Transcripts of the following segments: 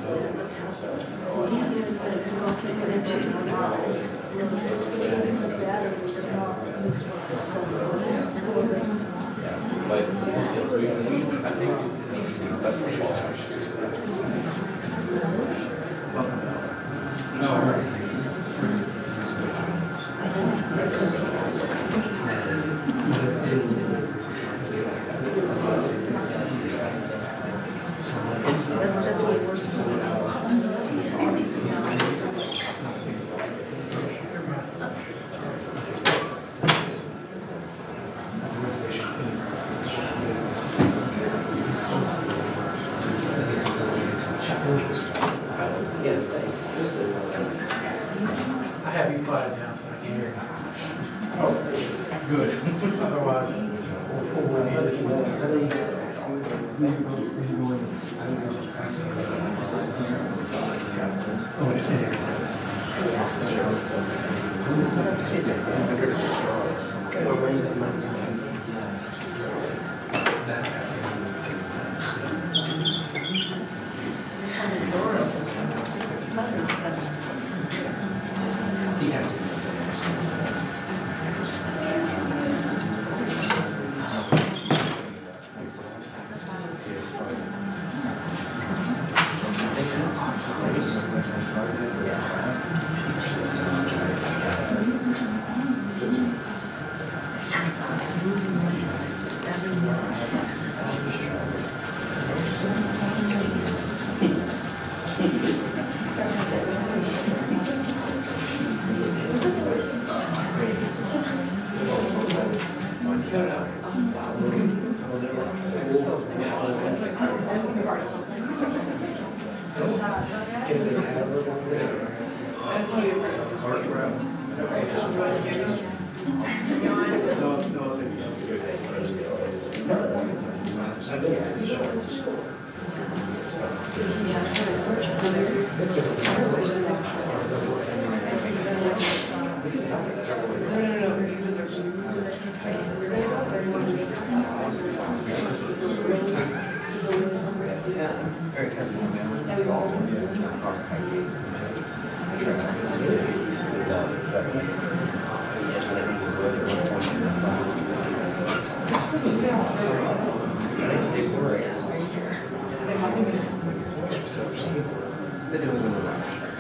I have you quiet down so I can hear. Oh, good. Otherwise, we'll need this one.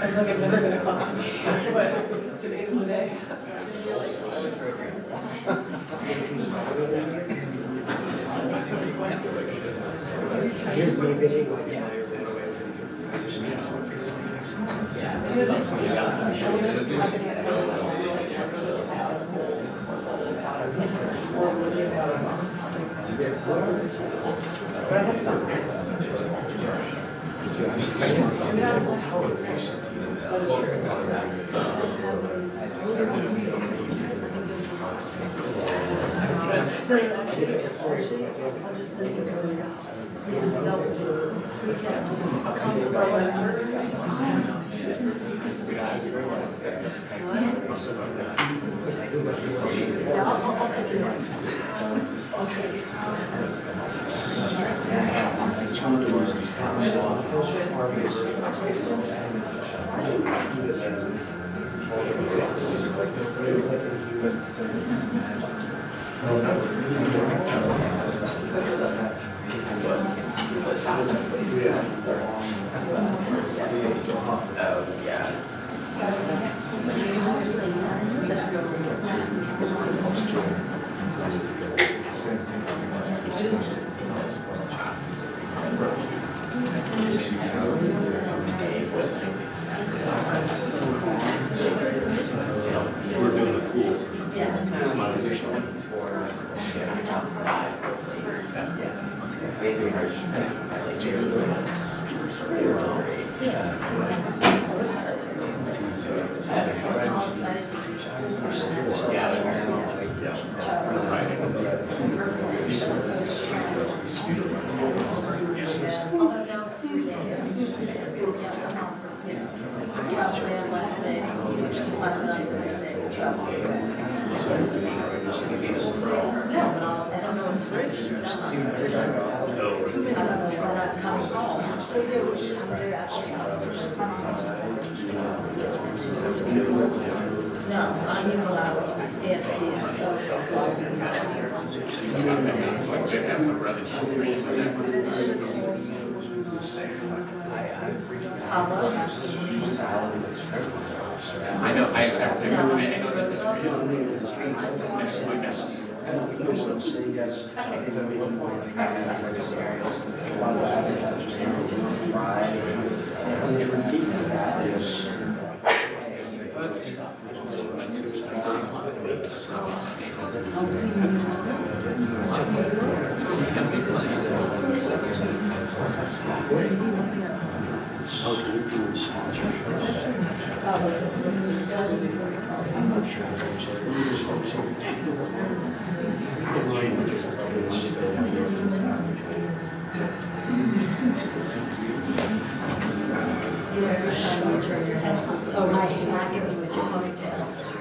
It's like I'm never gonna come to me, but today's the day. not coming home. So yeah, we should come there as no, I mean, when I was at the I know that's I'm not sure. oh, right, you're not giving with your ponytail.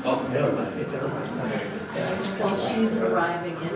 Oh, no. Well, she's arriving in.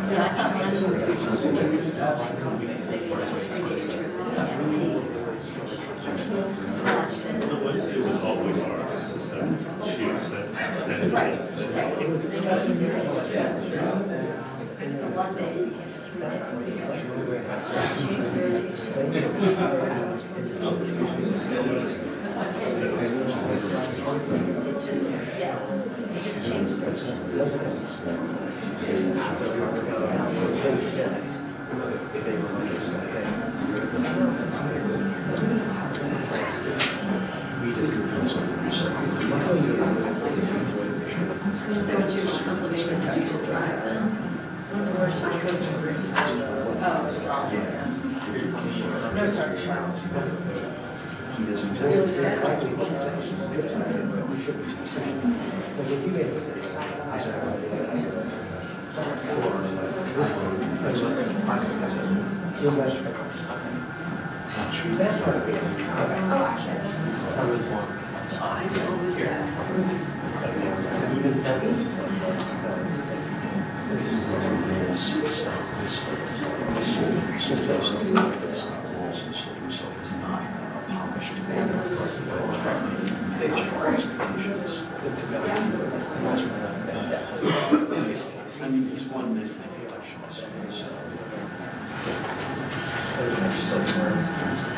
Yeah, I thought mine was It was always ours. She said extended. right. It was the one day changed the it just changed the So when you were in Pennsylvania, did you just drive then? Oh, it's all. No, sorry.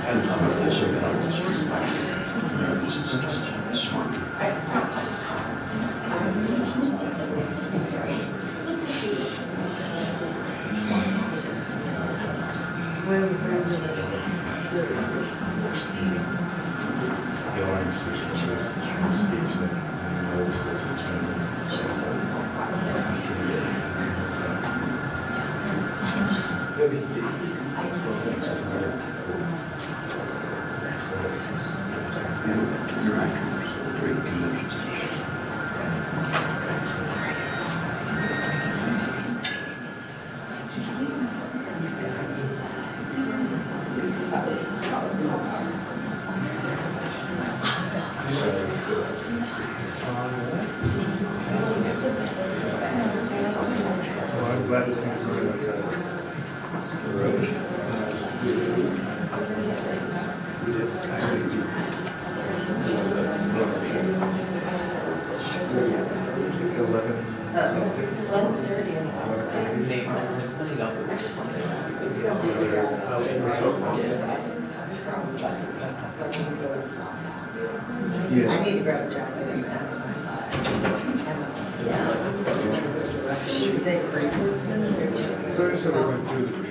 As an opposition, Well, I'm glad this thing's going like that. I need to grab a jacket. She's big. So we went through the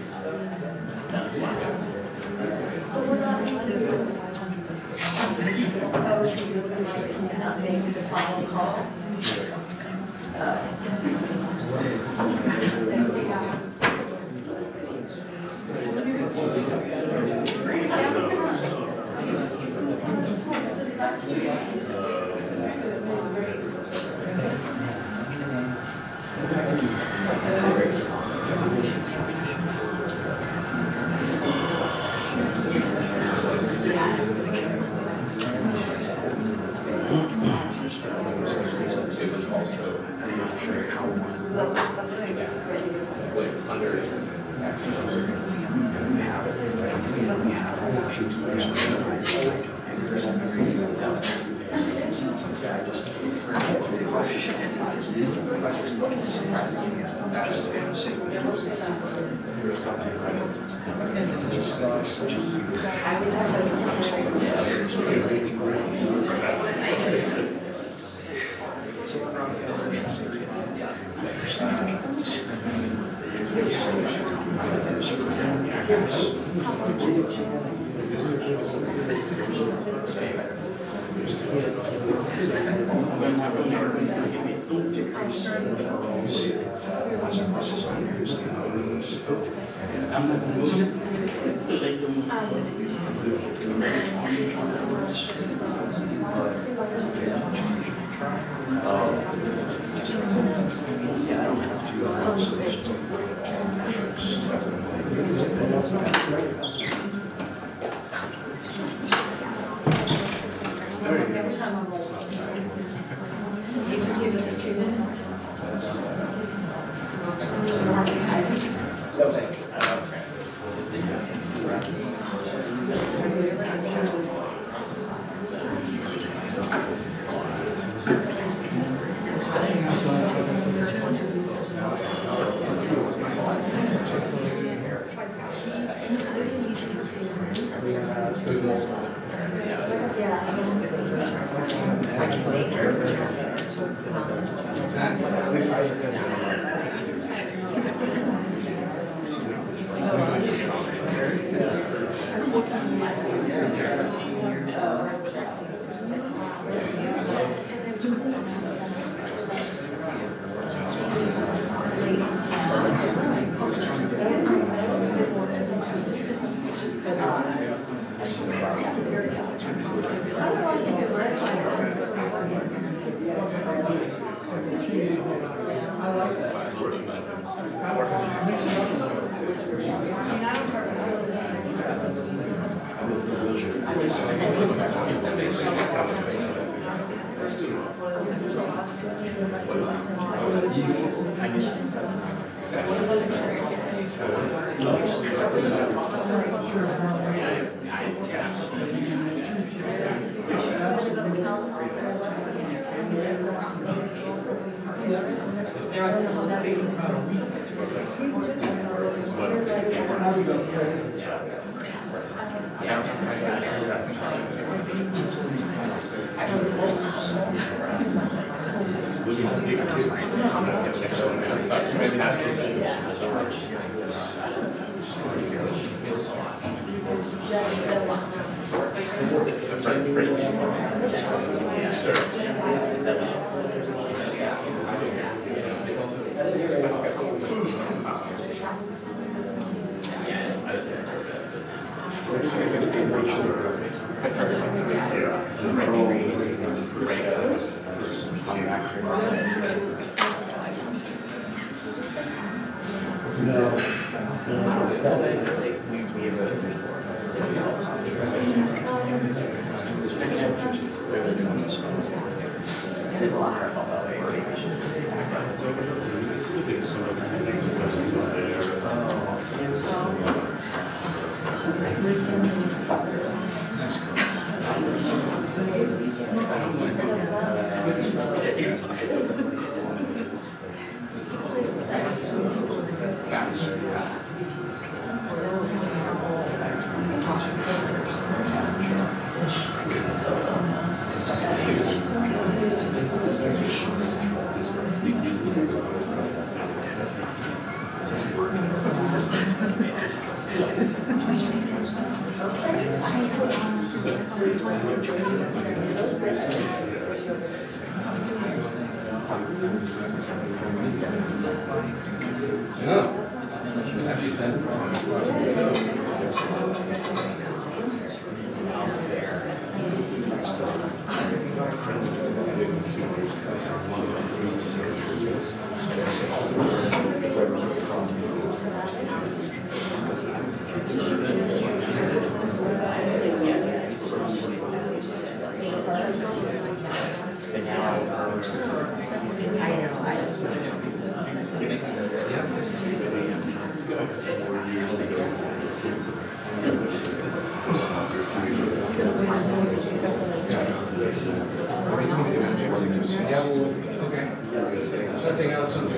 Nothing else on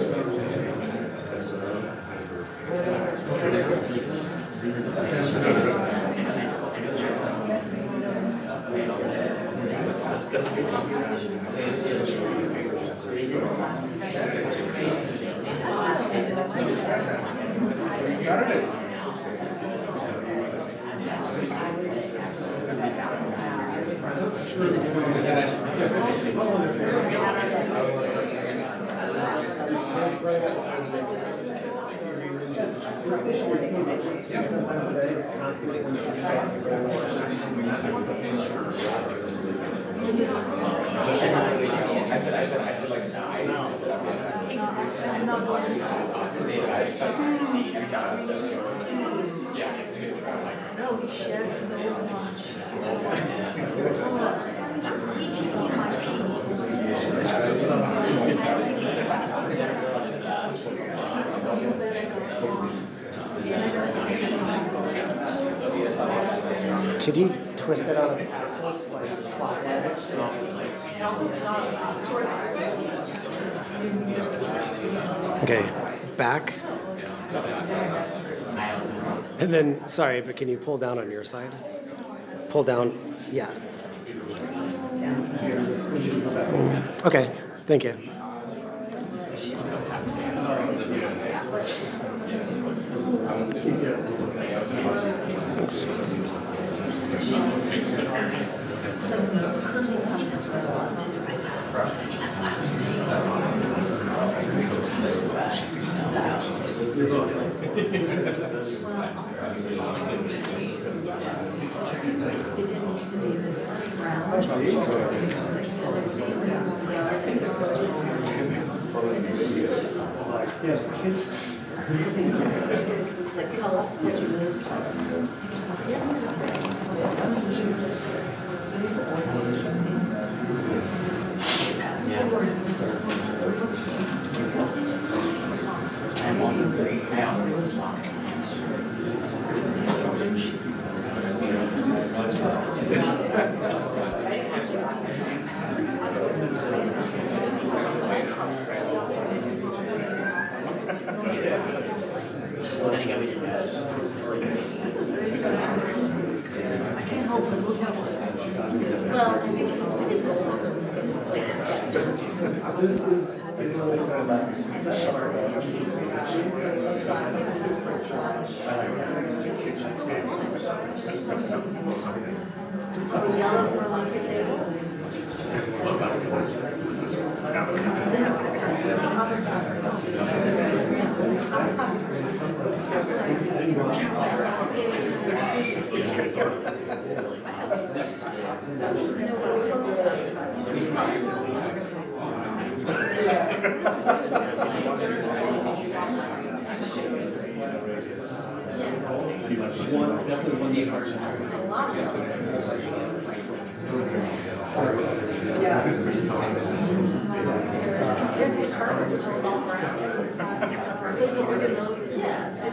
No, he shares so much. Could you twist it on its axis, like clockwise? Okay, back. And then, sorry, but can you pull down on your side? Pull down, yeah. Okay, thank you. Thanks. It didn't used to be this round. It's like colors, colors, moves. I'm also great. I also Yellow for like a table. Heritage Gardens, which is all brown. So it's a wood loaf. Yeah.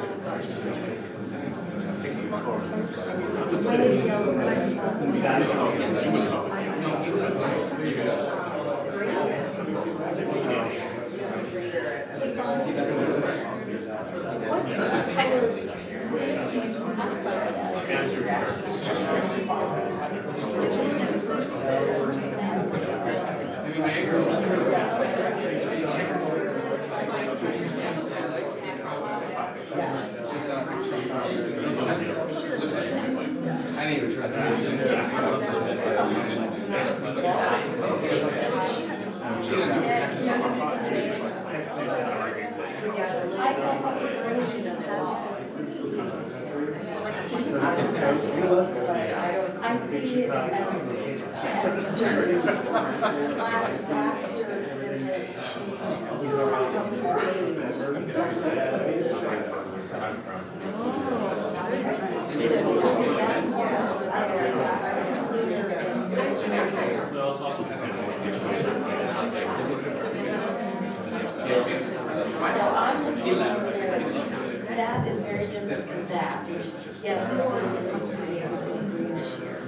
I didn't even try I see it as that is very different from that, which, yes, this is greenish here.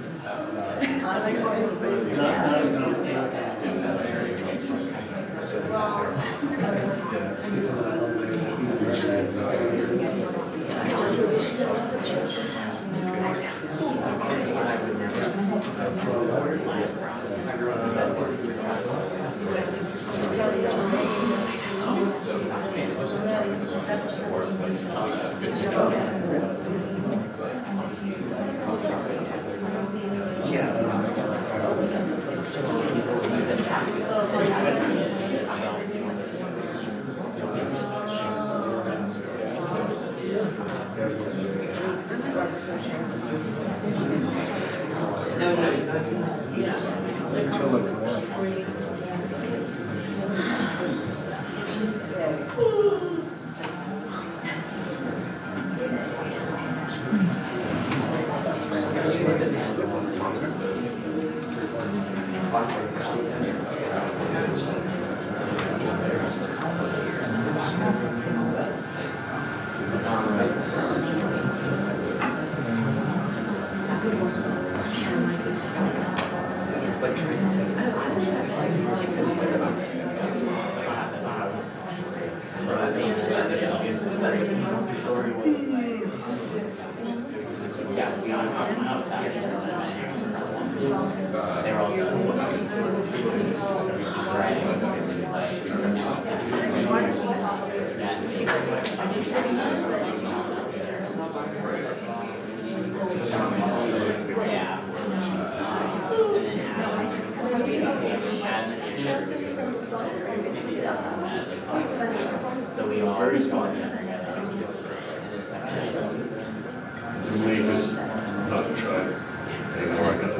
So we are very smart. We may just not try anymore. I guess.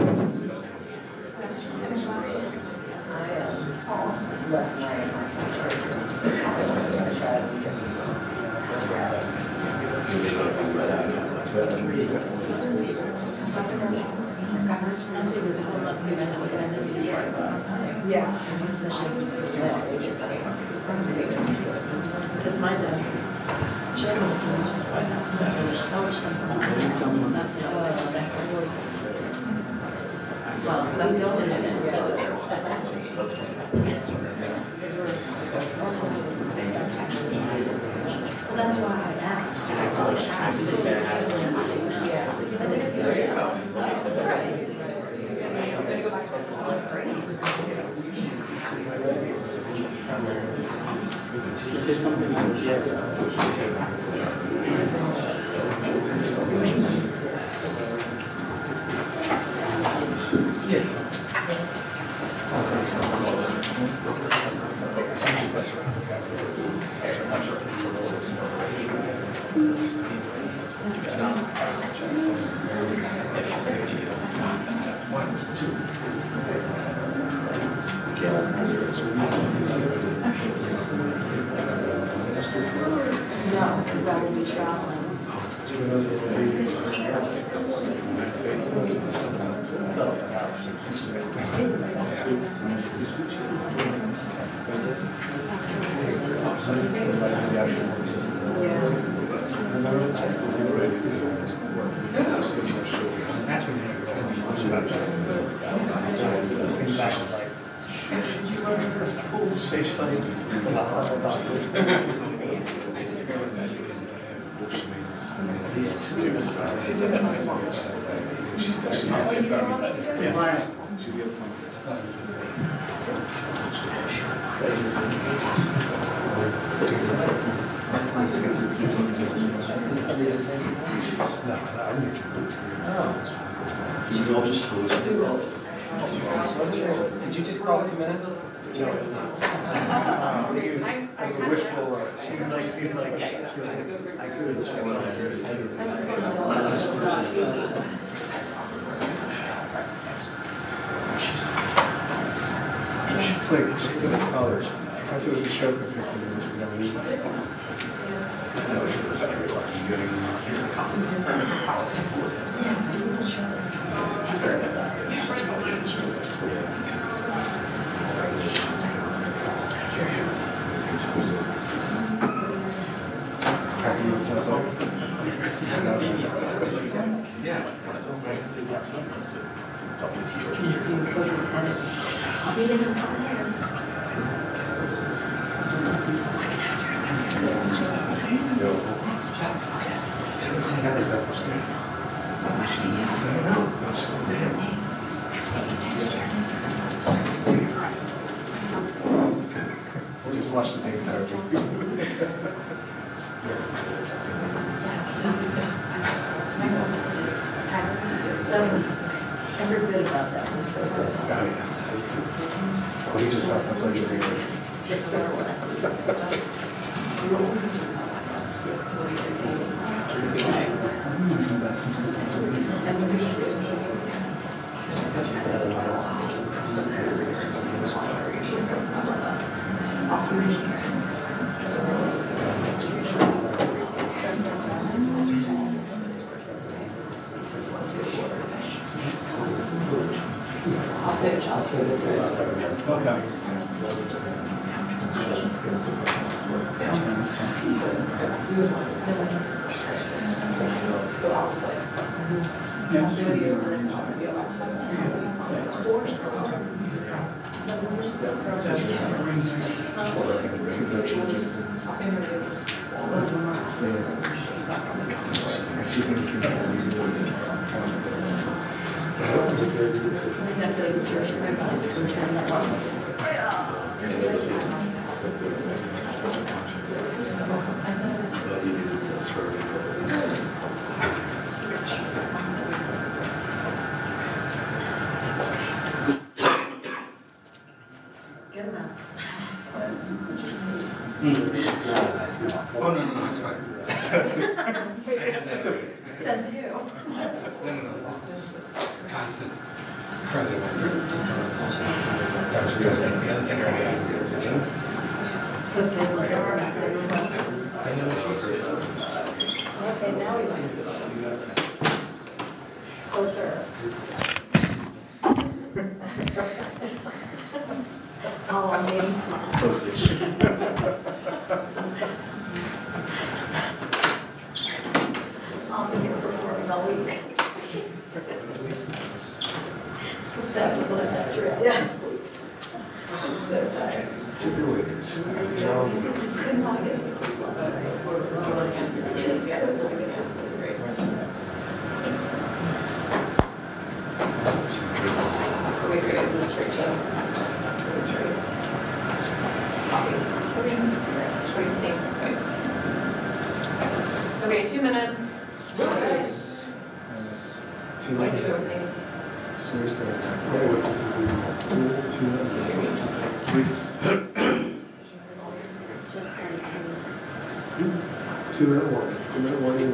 Yeah. Because my desk, general is right next to it. That's it. Well, that's the only well, that's why I asked. No, because I will be traveling. That's when You all just close it. Did you just call 2 minutes? It's like in college. Because it was a show for 50 minutes with no emails. We'll just watch the thing there. That was, every bit about that was so good. Well, he just sounds like he's English. I see things through Get them out. Oh, no, it's fine. It's okay. Says you. No, this is constant credit. That was just the other thing I already asked you. Post nasal drip, that's a request. Okay, now we want closer. Oh, maybe smart. I'll be here performing all week. That was like that, yeah. I'm so tired. Could not get to sleep last night. Just couldn't get to sleep. Wait, is this straight to? Okay, 2 minutes. Seriously. Please. 2 minute warning. 2 minute warning.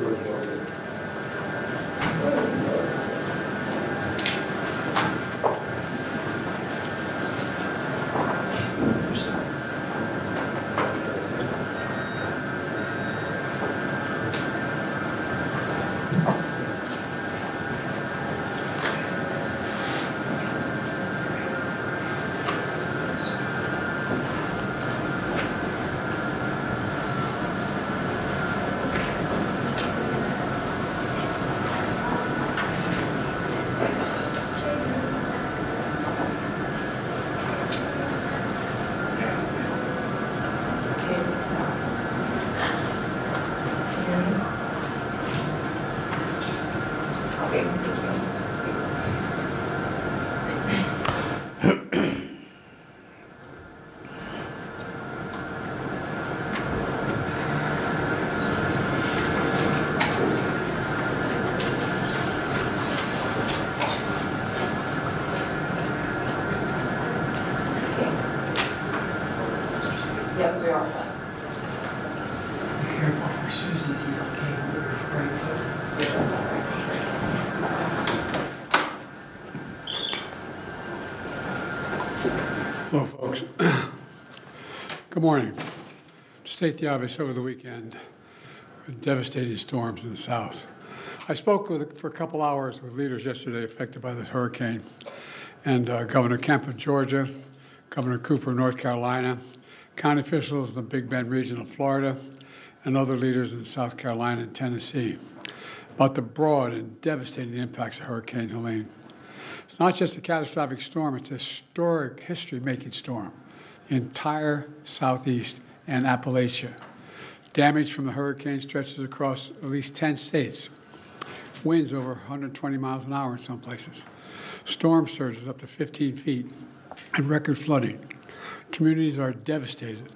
all set. Be careful for Susie's here, okay? Right foot. You're all set, right? Hello, folks. Good morning. To state the obvious, over the weekend, with devastating storms in the south. I spoke for a couple hours with leaders yesterday affected by this hurricane, and Governor Kemp of Georgia, Governor Cooper of North Carolina, county officials in the Big Bend region of Florida, and other leaders in South Carolina and Tennessee about the broad and devastating impacts of Hurricane Helene. It's not just a catastrophic storm, it's a historic, history-making storm. The entire Southeast and Appalachia. Damage from the hurricane stretches across at least 10 states. Winds over 120 miles an hour in some places. Storm surges up to 15 feet and record flooding. Communities are devastated.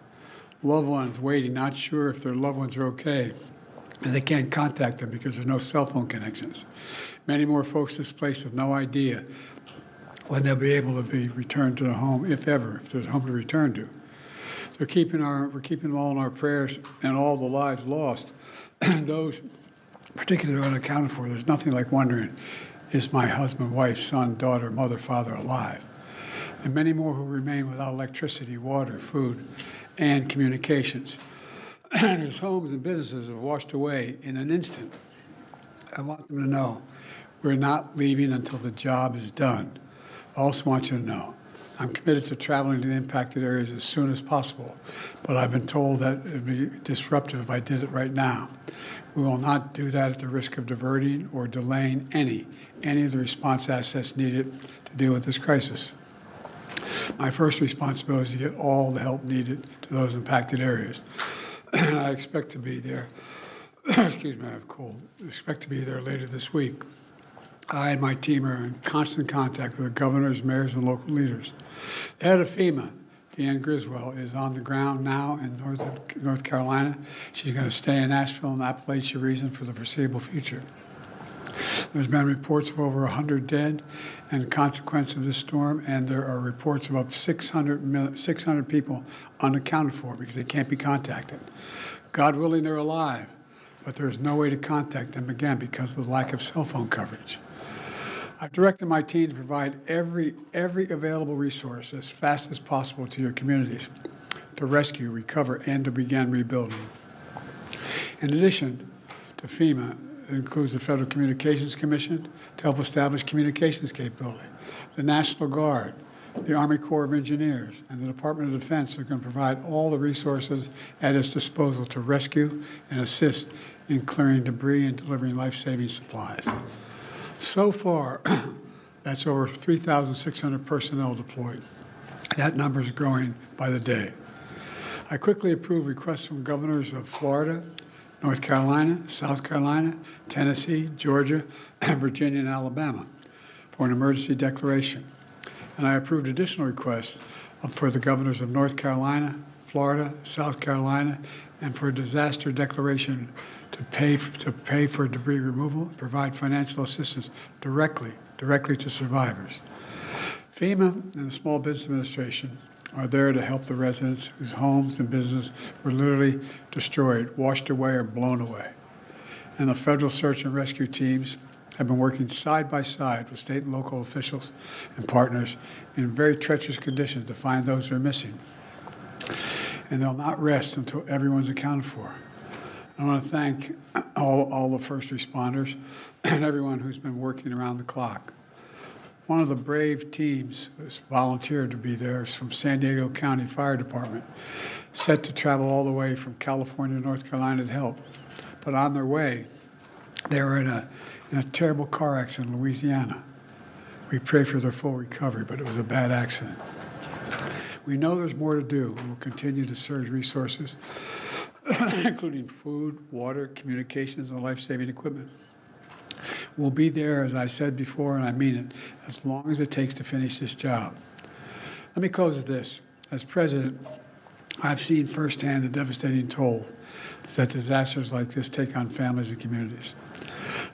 Loved ones waiting, not sure if their loved ones are okay, and they can't contact them because there's no cell phone connections. Many more folks displaced with no idea when they'll be able to be returned to the home, if ever, if there's a home to return to. We're keeping them all in our prayers, and all the lives lost, and those particularly unaccounted for. There's nothing like wondering, is my husband, wife, son, daughter, mother, father alive? And many more who remain without electricity, water, food, and communications. And whose homes and businesses have washed away in an instant. I want them to know we're not leaving until the job is done. I also want you to know I'm committed to traveling to the impacted areas as soon as possible, but I've been told that it would be disruptive if I did it right now. We will not do that at the risk of diverting or delaying any of the response assets needed to deal with this crisis. My first responsibility is to get all the help needed to those impacted areas. And I expect to be there, excuse me, I have a cold, I expect to be there later this week. I and my team are in constant contact with the governors, mayors, and local leaders. The head of FEMA, Deanne Griswold, is on the ground now in North Carolina. She's going to stay in Asheville and the Appalachia region for the foreseeable future. There's been reports of over 100 dead and consequence of this storm, and there are reports of up 600 people unaccounted for because they can't be contacted. God willing, they're alive, but there's no way to contact them again because of the lack of cell phone coverage. I've directed my team to provide every available resource as fast as possible to your communities to rescue, recover, and to begin rebuilding. In addition to FEMA, it includes the Federal Communications Commission to help establish communications capability, the National Guard, the Army Corps of Engineers, and the Department of Defense are going to provide all the resources at its disposal to rescue and assist in clearing debris and delivering life-saving supplies. So far, that's over 3,600 personnel deployed. That number is growing by the day. I quickly approved requests from governors of Florida, North Carolina, South Carolina, Tennessee, Georgia, Virginia, and Alabama for an emergency declaration. And I approved additional requests for the governors of North Carolina, Florida, South Carolina, and for a disaster declaration to pay for debris removal and provide financial assistance directly to survivors. FEMA and the Small Business Administration are there to help the residents whose homes and businesses were literally destroyed, washed away, or blown away. And the federal search and rescue teams have been working side by side with state and local officials and partners in very treacherous conditions to find those who are missing. And they'll not rest until everyone's accounted for. I want to thank all the first responders and everyone who's been working around the clock. One of the brave teams who's volunteered to be there is from San Diego County Fire Department, set to travel all the way from California to North Carolina to help. But on their way, they were in a terrible car accident in Louisiana. We pray for their full recovery, but it was a bad accident. We know there's more to do. We'll continue to surge resources, including food, water, communications, and life-saving equipment. We'll be there, as I said before, and I mean it, as long as it takes to finish this job. Let me close with this. As president, I've seen firsthand the devastating toll that disasters like this take on families and communities.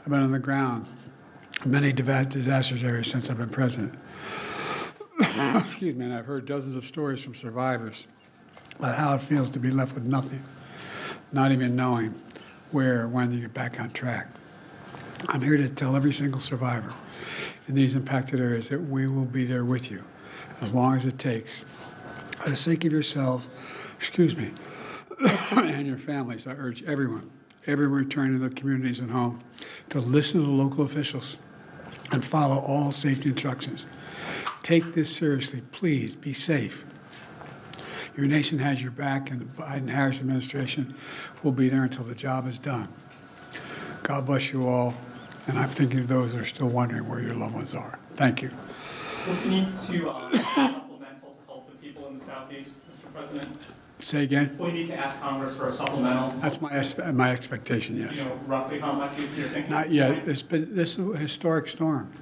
I've been on the ground in many disaster areas since I've been president. Excuse me, and I've heard dozens of stories from survivors about how it feels to be left with nothing, not even knowing where or when to get back on track. I'm here to tell every single survivor in these impacted areas that we will be there with you as long as it takes. For the sake of yourselves, and your families, I urge everyone returning to their communities and home to listen to the local officials and follow all safety instructions. Take this seriously. Please be safe. Your nation has your back, and the Biden-Harris administration will be there until the job is done. God bless you all, and I'm thinking of those that are still wondering where your loved ones are. Thank you. We need to supplemental to help the people in the Southeast, Mr. President. Say again? We need to ask Congress for a supplemental. That's my expectation, yes. You know, roughly how much you're thinking? Not yet. This is a historic storm.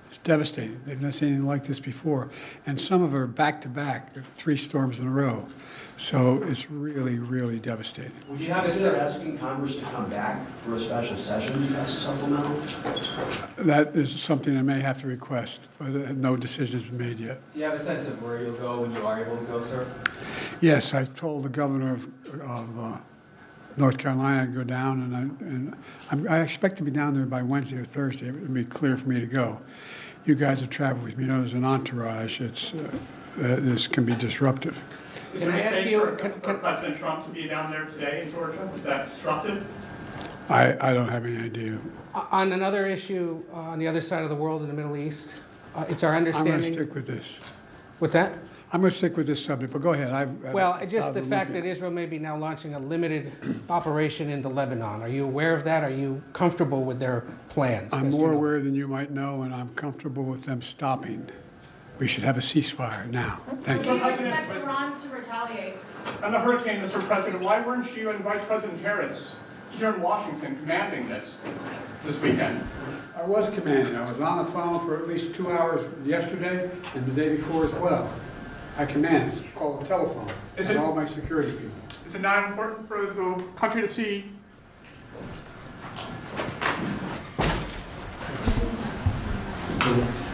It's devastating. They've never seen anything like this before. And some of them are back-to-back, 3 storms in a row. So it's really, really devastating. Would you consider asking Congress to come back for a special session as a supplemental? That is something I may have to request, but no decision has been made yet. Do you have a sense of where you'll go when you are able to go, sir? Yes, I told the governor of North Carolina to go down, and I expect to be down there by Wednesday or Thursday. It would be clear for me to go. You guys have traveled with me. You know, there's an entourage. This can be disruptive. Is there a mistake for President Trump to be down there today in Georgia? Is that disruptive? I don't have any idea. On another issue, on the other side of the world in the Middle East, it's our I'm understanding. going to stick with this. What's that? I'm going to stick with this subject, but go ahead. Well, just the fact that Israel may be now launching a limited operation into Lebanon. Are you aware of that? Are you comfortable with their plans? I'm more aware than you might know, and I'm comfortable with them stopping. We should have a ceasefire now. Thank Do you. you expect Iran to retaliate? On the hurricane, Mr. President, why weren't you and Vice President Harris here in Washington commanding this weekend? I was commanding. I was on the phone for at least 2 hours yesterday and the day before as well. I command. It's called a telephone. And all my security people. Is it not important for the country to see? Yes.